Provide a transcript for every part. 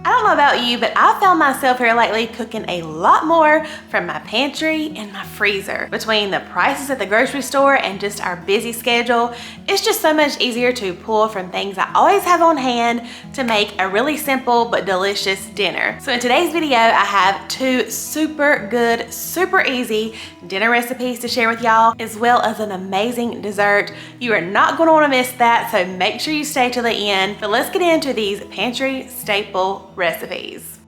I don't know about you, but I found myself here lately cooking a lot more from my pantry and my freezer. Between the prices at the grocery store and just our busy schedule, it's just so much easier to pull from things I always have on hand to make a really simple but delicious dinner. So in today's video, I have two super good, super easy dinner recipes to share with y'all, as well as an amazing dessert. You are not going to want to miss that, so make sure you stay to the end. But let's get into these pantry staple recipes.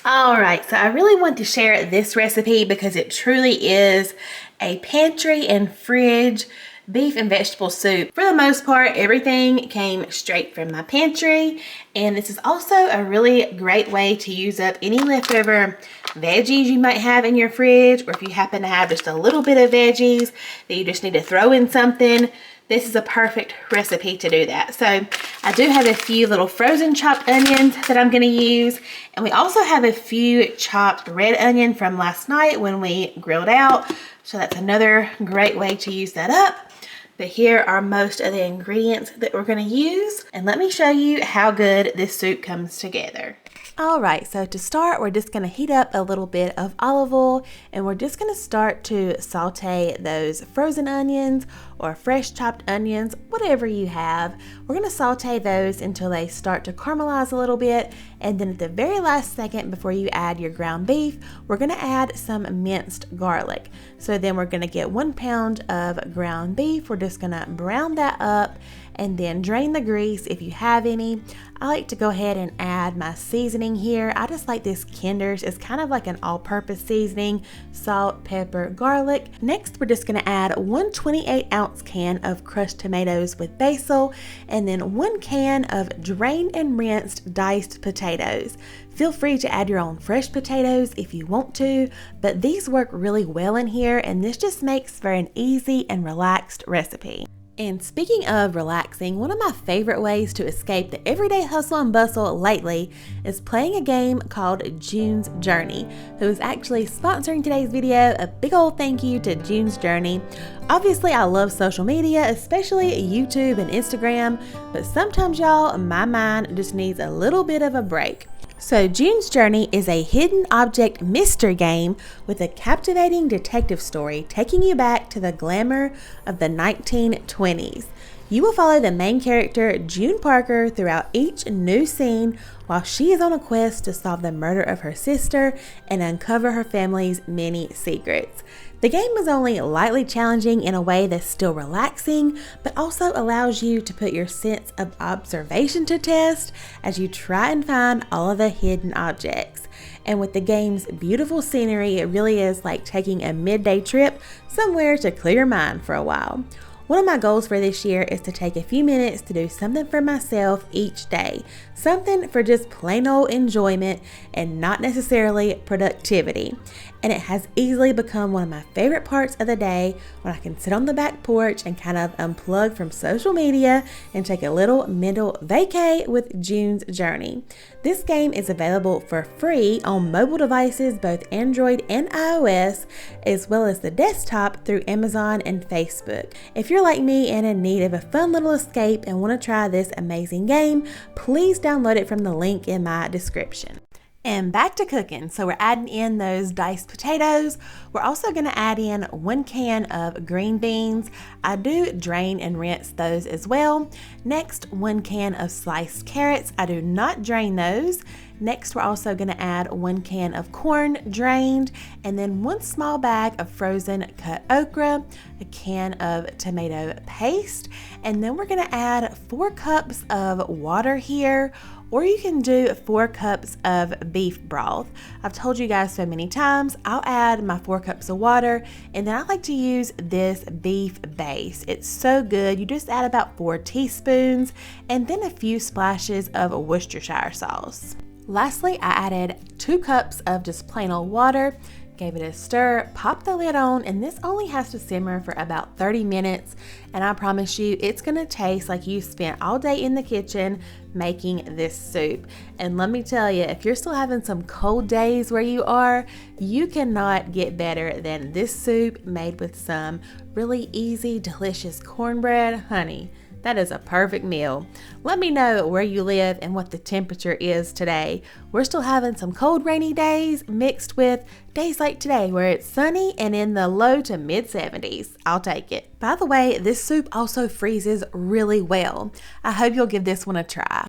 All right, so I really want to share this recipe because it truly is a pantry and fridge beef and vegetable soup. For the most part, everything came straight from my pantry, and this is also a really great way to use up any leftover veggies you might have in your fridge, or if you happen to have just a little bit of veggies that you just need to throw in something. This is a perfect recipe to do that. So I do have a few little frozen chopped onions that I'm gonna use. And we also have a few chopped red onion from last night when we grilled out. So that's another great way to use that up. But here are most of the ingredients that we're gonna use. And let me show you how good this soup comes together. All right, so to start, we're just gonna heat up a little bit of olive oil, and we're just gonna start to saute those frozen onions or fresh chopped onions, whatever you have. We're gonna saute those until they start to caramelize a little bit, and then at the very last second before you add your ground beef, we're gonna add some minced garlic. So then we're gonna get 1 pound of ground beef. We're just gonna brown that up and then drain the grease if you have any. I like to go ahead and add my seasoning here. I just like this Kinder's. It's kind of like an all-purpose seasoning: salt, pepper, garlic. Next, we're just gonna add 1 28-ounce can of crushed tomatoes with basil, and then 1 can of drained and rinsed diced potatoes. Feel free to add your own fresh potatoes if you want to, but these work really well in here, and this just makes for an easy and relaxed recipe. And speaking of relaxing, one of my favorite ways to escape the everyday hustle and bustle lately is playing a game called June's Journey, who is actually sponsoring today's video. A big old thank you to June's Journey. Obviously, I love social media, especially YouTube and Instagram, but sometimes, y'all, my mind just needs a little bit of a break. So June's Journey is a hidden object mystery game with a captivating detective story taking you back to the glamour of the 1920s. You will follow the main character, June Parker, throughout each new scene while she is on a quest to solve the murder of her sister and uncover her family's many secrets. The game is only lightly challenging in a way that's still relaxing, but also allows you to put your sense of observation to test as you try and find all of the hidden objects. And with the game's beautiful scenery, it really is like taking a midday trip somewhere to clear your mind for a while. One of my goals for this year is to take a few minutes to do something for myself each day. Something for just plain old enjoyment and not necessarily productivity. And it has easily become one of my favorite parts of the day when I can sit on the back porch and kind of unplug from social media and take a little mental vacay with June's Journey. This game is available for free on mobile devices, both Android and iOS, as well as the desktop through Amazon and Facebook. If you're like me and in need of a fun little escape and want to try this amazing game, please download it from the link in my description. And back to cooking. So we're adding in those diced potatoes. We're also going to add in 1 can of green beans. I do drain and rinse those as well. Next, 1 can of sliced carrots. I do not drain those. Next, we're also going to add 1 can of corn drained, and then 1 small bag of frozen cut okra, a can of tomato paste, and then we're going to add 4 cups of water here, or you can do 4 cups of beef broth. I've told you guys so many times, I'll add my 4 cups of water, and then I like to use this beef base. It's so good. You just add about 4 teaspoons, and then a few splashes of Worcestershire sauce. Lastly, I added 2 cups of just plain old water, gave it a stir, popped the lid on, and this only has to simmer for about 30 minutes. And I promise you, it's gonna taste like you spent all day in the kitchen making this soup. And let me tell you, if you're still having some cold days where you are, you cannot get better than this soup made with some really easy, delicious cornbread. Honey, that is a perfect meal. Let me know where you live and what the temperature is today. We're still having some cold, rainy days mixed with days like today where it's sunny and in the low to mid 70s. I'll take it. By the way, this soup also freezes really well. I hope you'll give this one a try.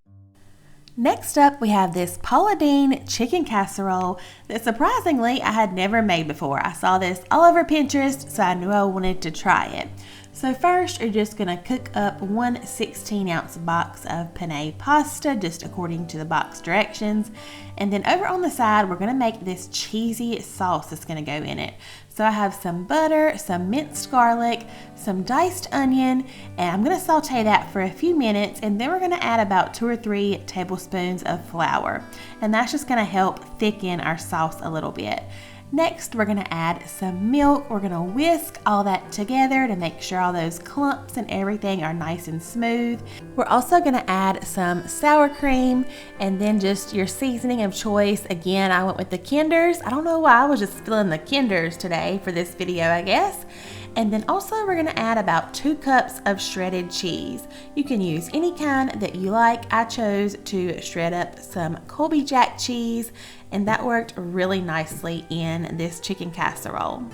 Next up, we have this Paula Deen chicken casserole that surprisingly I had never made before. I saw this all over Pinterest, so I knew I wanted to try it. So first, you're just gonna cook up one 16-ounce box of penne pasta, just according to the box directions. And then over on the side, we're gonna make this cheesy sauce that's gonna go in it. So I have some butter, some minced garlic, some diced onion, and I'm gonna saute that for a few minutes, and then we're gonna add about 2 or 3 tablespoons of flour. And that's just gonna help thicken our sauce a little bit. Next, we're gonna add some milk. We're gonna whisk all that together to make sure all those clumps and everything are nice and smooth. We're also gonna add some sour cream and then just your seasoning of choice. Again, I went with the Kinders. I don't know why, I was just feeling the Kinders today for this video, I guess. And then also we're gonna add about 2 cups of shredded cheese. You can use any kind that you like. I chose to shred up some Colby Jack cheese, and that worked really nicely in this chicken casserole.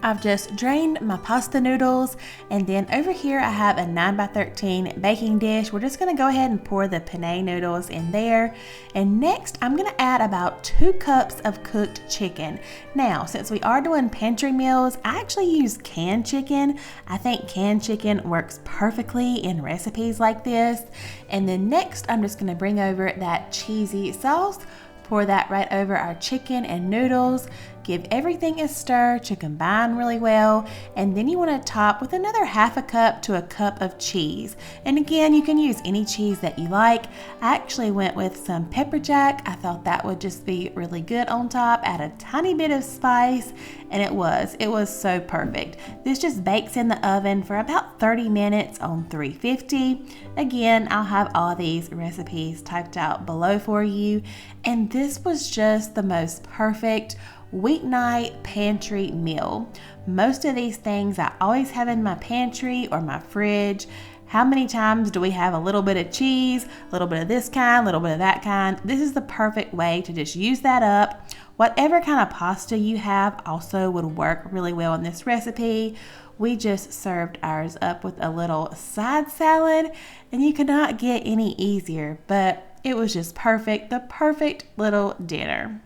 I've just drained my pasta noodles, and then over here I have a 9x13 baking dish. We're just gonna go ahead and pour the penne noodles in there. And next I'm gonna add about 2 cups of cooked chicken. Now, since we are doing pantry meals, I actually use canned chicken. I think canned chicken works perfectly in recipes like this. And then next I'm just gonna bring over that cheesy sauce, pour that right over our chicken and noodles, give everything a stir to combine really well, and then you want to top with another 1/2 cup to 1 cup of cheese. And again, you can use any cheese that you like. I actually went with some pepper jack. I thought that would just be really good on top, add a tiny bit of spice, and it was so perfect. This just bakes in the oven for about 30 minutes on 350. Again, I'll have all these recipes typed out below for you. And this was just the most perfect weeknight pantry meal. Most of these things I always have in my pantry or my fridge. How many times do we have a little bit of cheese, a little bit of this kind, a little bit of that kind? This is the perfect way to just use that up. Whatever kind of pasta you have also would work really well in this recipe. We just served ours up with a little side salad, and you could not get any easier, but it was just perfect, the perfect little dinner.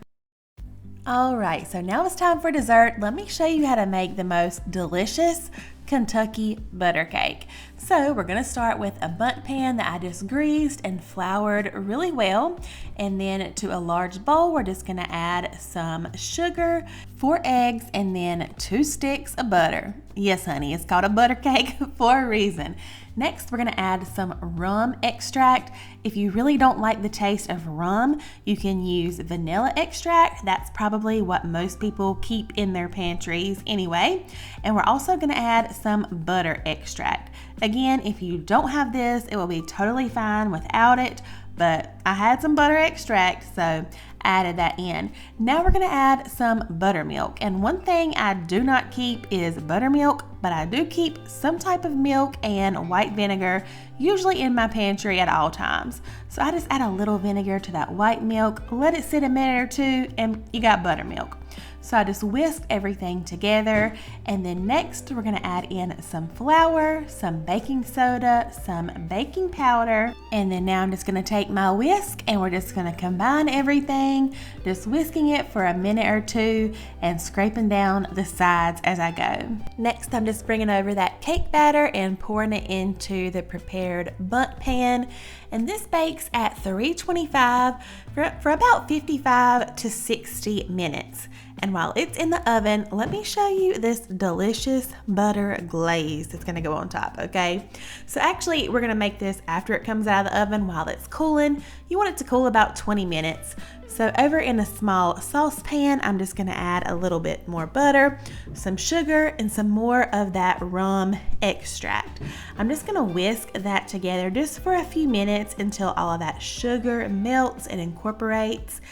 All right, so now it's time for dessert. Let me show you how to make the most delicious Kentucky butter cake. So we're gonna start with a bundt pan that I just greased and floured really well. And then to a large bowl, we're just gonna add some sugar, 4 eggs, and then 2 sticks of butter. Yes, honey, it's called a butter cake for a reason. Next, we're gonna add some rum extract. If you really don't like the taste of rum, you can use vanilla extract. That's probably what most people keep in their pantries anyway. And we're also gonna add some butter extract. Again, if you don't have this, it will be totally fine without it, but I had some butter extract, so added that in. Now we're gonna add some buttermilk. And one thing I do not keep is buttermilk, but I do keep some type of milk and white vinegar, usually in my pantry at all times. So I just add a little vinegar to that white milk, let it sit a minute or 2, and you got buttermilk. So I just whisk everything together, and then next we're gonna add in some flour, some baking soda, some baking powder, and then now I'm just gonna take my whisk and we're just gonna combine everything, just whisking it for a minute or 2 and scraping down the sides as I go. Next, I'm just bringing over that cake batter and pouring it into the prepared bundt pan, and this bakes at 325 for about 55 to 60 minutes. And while it's in the oven, let me show you this delicious butter glaze that's gonna go on top, okay? So actually, we're gonna make this after it comes out of the oven while it's cooling. You want it to cool about 20 minutes. So over in a small saucepan, I'm just gonna add a little bit more butter, some sugar, and some more of that rum extract. I'm just gonna whisk that together just for a few minutes until all of that sugar melts and incorporates.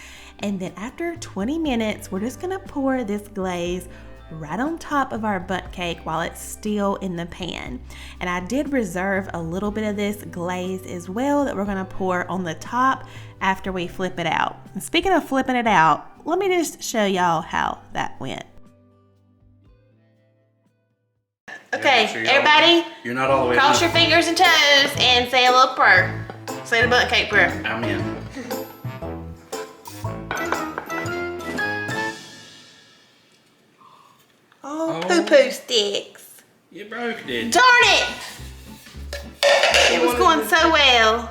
And then after 20 minutes, we're just gonna pour this glaze right on top of our bundt cake while it's still in the pan. And I did reserve a little bit of this glaze as well that we're gonna pour on the top after we flip it out. And speaking of flipping it out, let me just show y'all how that went. Okay, everybody, you're not all the way cross your fingers and toes and say a little prayer. Say the bundt cake prayer. Amen. Oh, poo-poo sticks. You broke it. Darn it! It was going so well.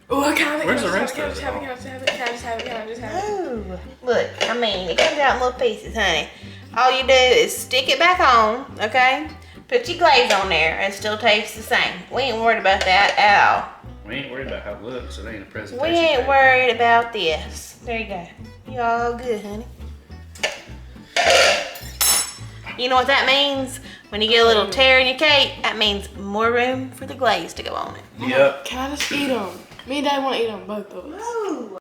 Oh, I can't. Where's the rest of it? Can I just have it? Oh, look, I mean, it comes out in little pieces, honey. All you do is stick it back on, okay? Put your glaze on there and it still tastes the same. We ain't worried about that at all. We ain't worried about how it looks. It ain't a presentation. We ain't worried about this. There you go. You all good, honey. You know what that means? When you get a little tear in your cake, that means more room for the glaze to go on it. Yep. Can I just eat them? Me and Dad want to eat them, both of us. Ooh.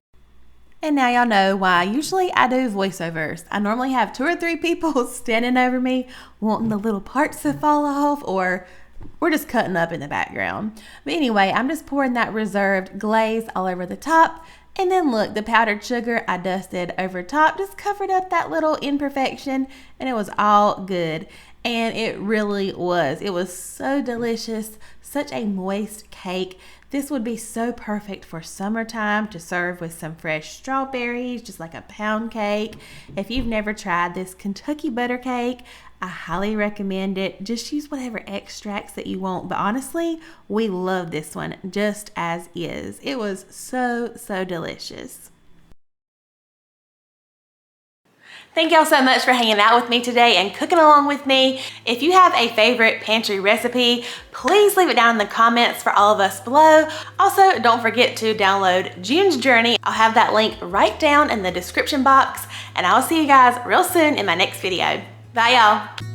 And now y'all know why usually I do voiceovers. I normally have 2 or 3 people standing over me wanting the little parts to fall off, or we're just cutting up in the background. But anyway, I'm just pouring that reserved glaze all over the top. And then look, the powdered sugar I dusted over top just covered up that little imperfection, and it was all good. And it really was. It was so delicious, such a moist cake. This would be so perfect for summertime to serve with some fresh strawberries, just like a pound cake. If you've never tried this Kentucky butter cake, I highly recommend it. Just use whatever extracts that you want. But honestly, we love this one just as is. It was so, so delicious. Thank y'all so much for hanging out with me today and cooking along with me. If you have a favorite pantry recipe, please leave it down in the comments for all of us below. Also, don't forget to download June's Journey. I'll have that link right down in the description box, and I'll see you guys real soon in my next video. Bye y'all.